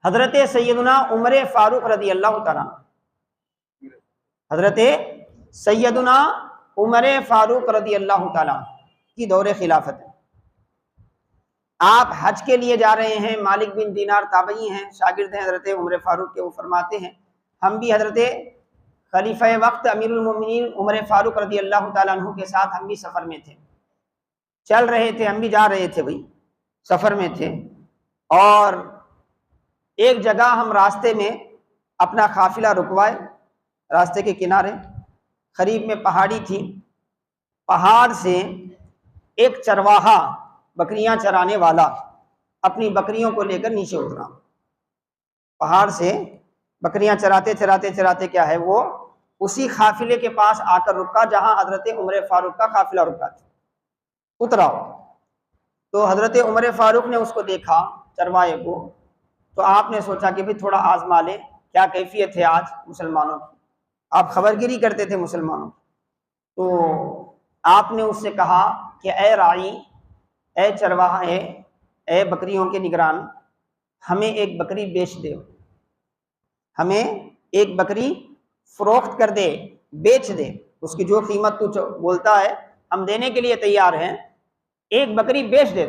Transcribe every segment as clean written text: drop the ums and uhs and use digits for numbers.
حضرت سیدنا عمر فاروق رضی اللہ تعالیٰ، حضرت سیدنا عمر فاروق رضی اللہ تعالیٰ کی دور خلافت ہے۔ آپ حج کے لیے جا رہے ہیں، مالک بن دینار تابعی ہیں، شاگرد ہیں حضرت عمر فاروق کے، وہ فرماتے ہیں ہم بھی حضرت خلیفہ وقت امیر المومنین عمر فاروق رضی اللہ تعالیٰ عنہ کے ساتھ ہم بھی سفر میں تھے، چل رہے تھے، ہم بھی جا رہے تھے، بھائی سفر میں تھے، اور ایک جگہ ہم راستے میں اپنا قافلہ رکوائے، راستے کے کنارے قریب میں پہاڑی تھی، پہاڑ سے ایک چرواہا بکریاں چرانے والا اپنی بکریوں کو لے کر نیچے اترا، پہاڑ سے بکریاں چراتے چراتے چراتے کیا ہے وہ اسی قافلے کے پاس آ کر رکا جہاں حضرت عمر فاروق کا قافلہ رکا تھا، اترا۔ تو حضرت عمر فاروق نے اس کو دیکھا، چرواہے کو، تو آپ نے سوچا کہ بھی تھوڑا آزما لے کیا کیفیت ہے آج مسلمانوں کی، آپ خبر گیری کرتے تھے مسلمانوں کی۔ تو آپ نے اس سے کہا کہ اے راعی، اے چرواہے، اے بکریوں کے نگران، ہمیں ایک بکری بیچ دے، ہمیں ایک بکری فروخت کر دے، بیچ دے، اس کی جو قیمت تو بولتا ہے ہم دینے کے لیے تیار ہیں، ایک بکری بیچ دے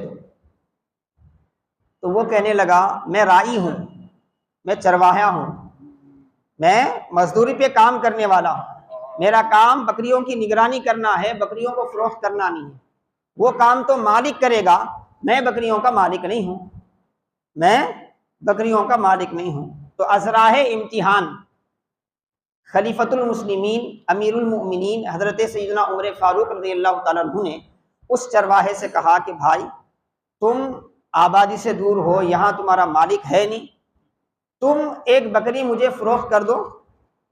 تو وہ کہنے لگا میں راعی ہوں، میں چرواہا ہوں، میں مزدوری پہ کام کرنے والا ہوں، میرا کام بکریوں کی نگرانی کرنا ہے، بکریوں کو فروخت کرنا نہیں ہے، وہ کام تو مالک کرے گا، میں بکریوں کا مالک نہیں ہوں، میں بکریوں کا مالک نہیں ہوں۔ تو ازراہ امتحان خلیفۃ المسلمین امیر المؤمنین حضرت سیدنا عمر فاروق رضی اللہ تعالیٰ عنہ نے اس چرواہے سے کہا کہ بھائی تم آبادی سے دور ہو، یہاں تمہارا مالک ہے نہیں، تم ایک بکری مجھے فروخت کر دو،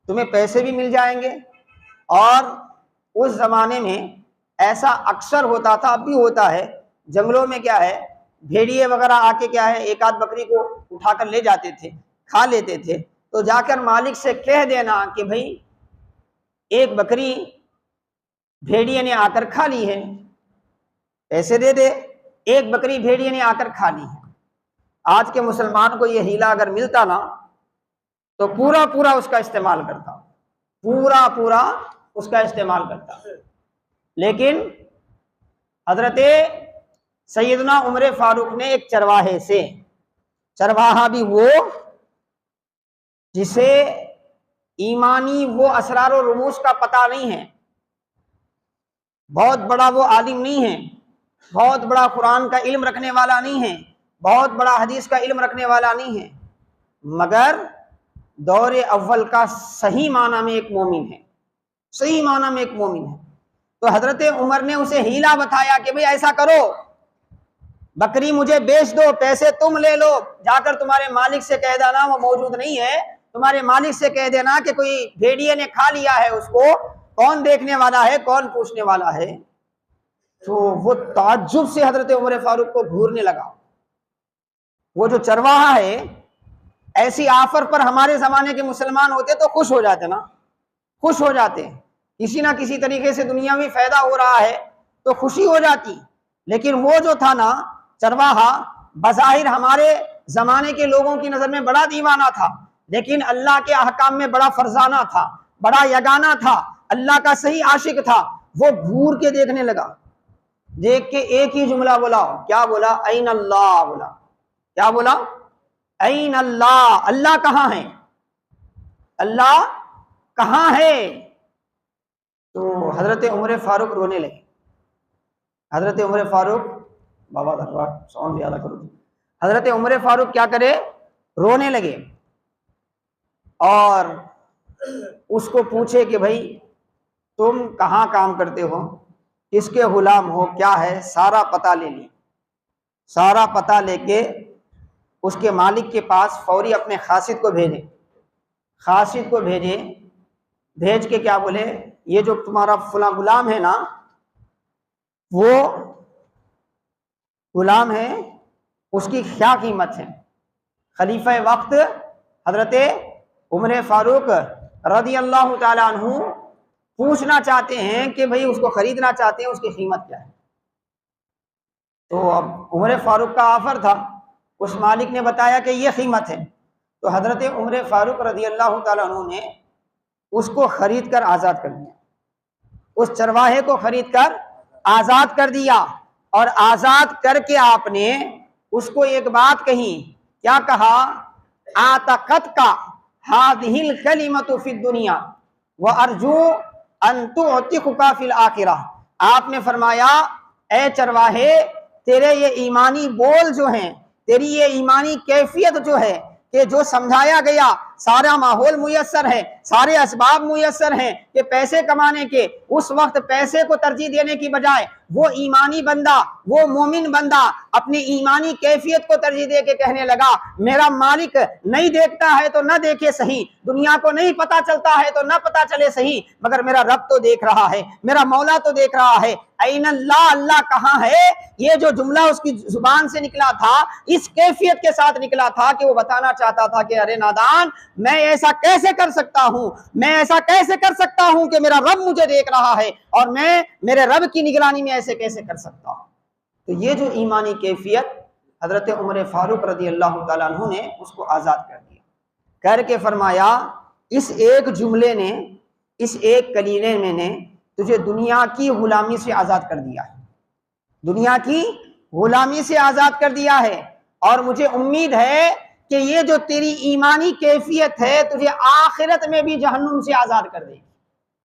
تمہیں پیسے بھی مل جائیں گے، اور اس زمانے میں ایسا اکثر ہوتا تھا، اب بھی ہوتا ہے، جنگلوں میں کیا ہے بھیڑیے وغیرہ آ کے کیا ہے ایک آدھ بکری کو اٹھا کر لے جاتے تھے، کھا لیتے تھے، تو جا کر مالک سے کہہ دینا کہ بھائی ایک بکری بھیڑیے نے آ کر کھا لی ہے، پیسے دے دے، ایک بکری بھیڑیے نے آ کر کھا لی ہے۔ آج کے مسلمان کو یہ ہیلا اگر ملتا نا تو پورا پورا اس کا استعمال کرتا، پورا پورا اس کا استعمال کرتا، لیکن حضرت سیدنا عمر فاروق نے ایک چرواہے سے، چرواہا بھی وہ جسے ایمانی وہ اسرار و رموز کا پتہ نہیں ہے، بہت بڑا وہ عالم نہیں ہے، بہت بڑا قرآن کا علم رکھنے والا نہیں ہے، بہت بڑا حدیث کا علم رکھنے والا نہیں ہے، مگر دور اول کا صحیح معنی میں ایک مومن ہے، صحیح معنی میں ایک مومن ہے۔ تو حضرت عمر نے اسے ہیلا بتایا کہ بھئی ایسا کرو، بکری مجھے بیچ دو، پیسے تم لے لو، جا کر تمہارے مالک سے کہہ دینا وہ موجود نہیں ہے، تمہارے مالک سے کہہ دینا کہ کوئی بھیڑیے نے کھا لیا ہے اس کو، کون دیکھنے والا ہے، کون پوچھنے والا ہے۔ تو وہ تعجب سے حضرت عمر فاروق کو گھورنے لگا، وہ جو چرواہا ہے، ایسی آفر پر ہمارے زمانے کے مسلمان ہوتے تو خوش ہو جاتے نا، خوش ہو جاتے، کسی نہ کسی طریقے سے دنیاوی فائدہ ہو رہا ہے تو خوشی ہو جاتی، لیکن وہ جو تھا نا چرواہا، بظاہر ہمارے زمانے کے لوگوں کی نظر میں بڑا دیوانہ تھا، لیکن اللہ کے احکام میں بڑا فرزانہ تھا، بڑا یگانہ تھا، اللہ کا صحیح عاشق تھا۔ وہ گھور کے دیکھنے لگا، دیکھ کے ایک ہی جملہ بولا، کیا بولا؟ این اللہ، بولا کیا بولا؟ این اللہ، اللہ کہاں ہے، اللہ کہاں ہے؟ تو حضرت عمر فاروق رونے لگے، حضرت عمر فاروق، بابا ذرا ساؤنڈ زیادہ کرو، حضرت عمر فاروق کیا کرے؟ رونے لگے، اور اس کو پوچھے کہ بھائی تم کہاں کام کرتے ہو، کس کے غلام ہو، کیا ہے، سارا پتہ لے لی، سارا پتہ لے کے اس کے مالک کے پاس فوری اپنے خاصد کو بھیجے، خاصد کو بھیجے، بھیج کے کیا بولے، یہ جو تمہارا فلاں غلام ہے نا، وہ غلام ہے، اس کی کیا قیمت ہے؟ خلیفہ وقت حضرت عمر فاروق رضی اللہ تعالی عنہ پوچھنا چاہتے ہیں کہ بھئی اس کو خریدنا چاہتے ہیں، اس کی قیمت کیا ہے؟ تو اب عمر فاروق کا آفر تھا، اس مالک نے بتایا کہ یہ قیمت ہے، تو حضرت عمر فاروق رضی اللہ تعالیٰ عنہ نے اس کو خرید کر آزاد کر دیا، اس چرواہے کو خرید کر آزاد کر دیا، اور آزاد کر کے آپ نے اس کو ایک بات کہی، کیا کہا؟ آتقت کا ہذہ الکلمۃ فی الدنیا وارجو ان تعتقک فی الآخرہ۔ آپ نے فرمایا اے چرواہے، تیرے یہ ایمانی بول جو ہیں، تیری یہ ایمانی کیفیت جو ہے کہ جو سمجھایا گیا، سارا ماحول میسر ہے، سارے اسباب میسر ہیں کہ پیسے کمانے کے، اس وقت پیسے کو ترجیح دینے کی بجائے وہ ایمانی بندہ، وہ مومن بندہ اپنی ایمانی کیفیت کو ترجیح دے کے کہنے لگا میرا مالک نہیں دیکھتا ہے تو نہ دیکھے صحیح، دنیا کو نہیں پتا چلتا ہے تو نہ پتا چلے صحیح، مگر میرا رب تو دیکھ رہا ہے، میرا مولا تو دیکھ رہا ہے۔ این اللہ، اللہ کہاں ہے؟ یہ جو جملہ اس کی زبان سے نکلا تھا اس کیفیت کے ساتھ نکلا تھا کہ وہ بتانا چاہتا تھا کہ ارے نادان، میں ایسا کیسے کر سکتا ہوں، میں ایسا کیسے کر سکتا ہوں کہ میرا رب مجھے دیکھ رہا ہے اور میں میرے رب کی نگرانی میں ایسے کیسے کر سکتا ہوں۔ تو یہ جو ایمانی کیفیت حضرت عمر فاروق رضی اللہ تعالیٰ عنہ نے اس کو آزاد کر دیا، کر کے فرمایا اس ایک جملے نے، اس ایک کلیمے میں نے تجھے دنیا کی غلامی سے آزاد کر دیا ہے، دنیا کی غلامی سے آزاد کر دیا ہے، اور مجھے امید ہے کہ یہ جو تیری ایمانی کیفیت ہے تجھے آخرت میں بھی جہنم سے آزاد کر دے گی۔